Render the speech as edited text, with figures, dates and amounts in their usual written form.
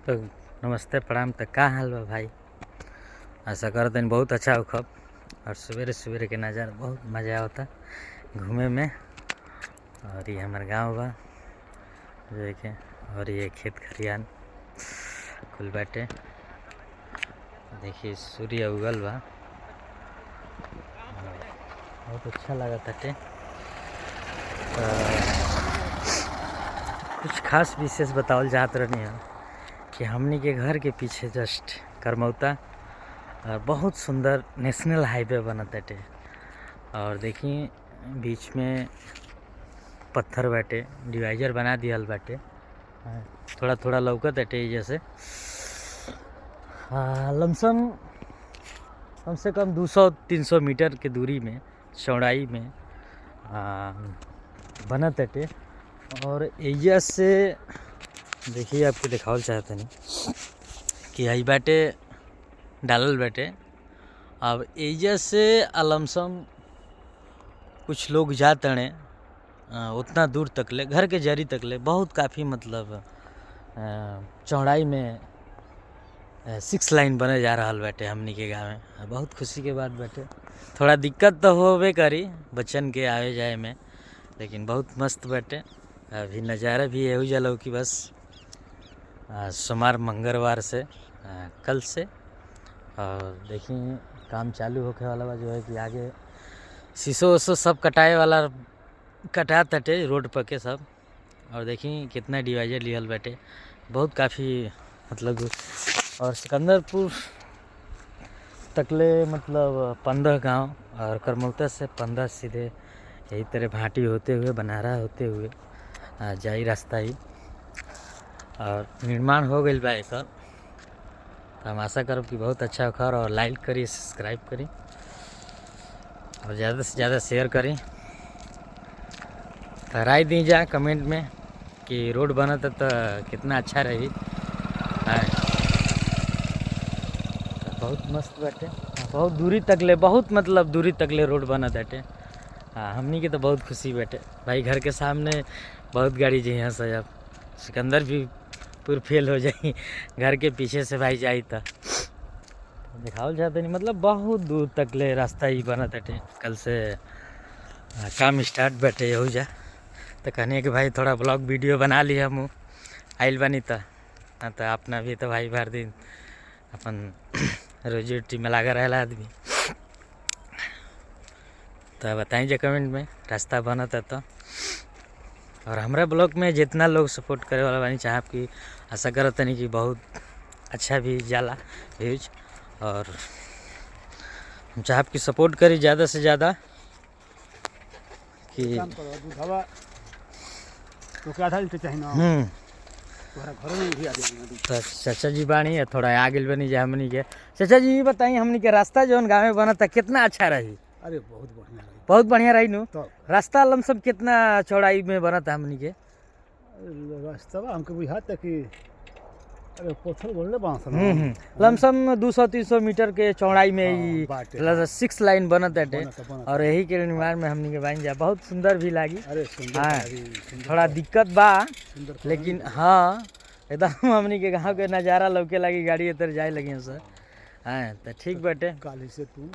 तो नमस्ते प्रणाम। तो का हाल बा भाई? आशा करते हैं बहुत अच्छा होखब। और सवेरे सवेरे के नज़ारा बहुत मज़ा आता घूमे में। और ये हमारे गांव बा देखे, और ये खेत खरियान कुल बाटे। देखिए सूर्य उगल बा, बहुत अच्छा लगा ताटे। कुछ खास विशेष बतावल चाहत रहनी है कि हमनी के घर के पीछे जस्ट करमौता बहुत सुंदर नेशनल हाईवे बनत बाटे। और देखिए बीच में पत्थर बाटे, डिवाइडर बना दियल बाटे, थोड़ा थोड़ा लौकत बाटे। जैसे लमसम कम से कम 200-300 मीटर के दूरी में चौड़ाई में बनत बाटे। और एजा से देखिए आपको दिखावल चाहते नहीं कि आई बाटे डालल बाटे। अब एजा से लमसम कुछ लोग जाते हैं उतना दूर तक ले, घर के जरी तक ले, बहुत काफ़ी मतलब चौड़ाई में 6 लाइन बने जा रहा बाटे हमनी के गाँव में। बहुत खुशी के बात बाटे। थोड़ा दिक्कत तो होबे करी बच्चन के आवे जाए में, लेकिन बहुत मस्त बाटे। अभी नज़ारा भी यही जलो कि बस सोमवार मंगलवार से कल से और देखिए काम चालू होके वाला बा। जो है कि आगे शीशो उसो सब कटाए वाला कटा तटे रोड पर के सब। और देखिए कितना डिवाइडर लियल बाटे, बहुत काफ़ी मतलब। और सिकंदरपुर तकले मतलब 15 गांव, और करमौता से 15 सीधे यही तरह भाटी होते हुए बनारा होते हुए जाई रास्ता ही। और निर्माण हो गई बा एकर। तो हम आशा करब कि बहुत अच्छा होकर। और लाइक करी, सब्सक्राइब करी और ज़्यादा से ज़्यादा शेयर करी। तो राय दी जा कमेंट में कि रोड बनत तो कितना अच्छा रही। तो बहुत मस्त बाटे, बहुत दूरी तक ले, बहुत मतलब दूरी तक ले रोड बनत बाटे। हमनी के तो बहुत खुशी बाटे भाई। घर के सामने बहुत गाड़ी जी यहाँ से, अब सिकंदर भी पूरा फेल हो जाई घर के पीछे से भाई जाई तो दिखावल जाते नहीं। मतलब बहुत दूर तक ले रास्ता ही बनत बाटे। कल से काम स्टार्ट बाटे हो जा। तो कहने कि भाई थोड़ा ब्लॉग वीडियो बना ली हम आइल बनी तो अपना भी तो भाई भर दिन अपन रोजी रोटी में लगा रहेला आदमी। तो बताइए कमेंट में रास्ता बनत है तो। और हमारे ब्लॉग में जितना लोग सपोर्ट करे वाला बानी, चाहे आपकी आशा करते नहीं कि बहुत अच्छा भी जाला व्यूज। और हम चाहे आपकी सपोर्ट करी ज़्यादा से ज़्यादा कि तो चाचा जी बानी थोड़ा आगे बनी जाए हमनी के। चाचा जी बताइए हमनी के रास्ता जौन गाँव में बना था कितना अच्छा रही? अरे बहुत बढ़िया रही, बहुत बढ़िया रही नु। तो रास्ता लमसम कितना चौड़ाई में बना था हमनी के? रास्ता हमके बुझाता कि अरे पत्थर बोलने बांस लमसम 200-300 मीटर के चौड़ाई में ही बाटे 6 लाइन बनत बाटे। बनत और यही के निर्माण में हमनी के बन जा बहुत सुंदर भी लागी। अरे सुंदर हाँ, लगी, सुंदर थोड़ा दिक्कत बा सुंदर लेकिन हाँ एकदम हमनी के गाँव के नज़ारा लौके लगी, गाड़ी इधर जाए लगी सर। हाँ तो ठीक बाटे। काली से तू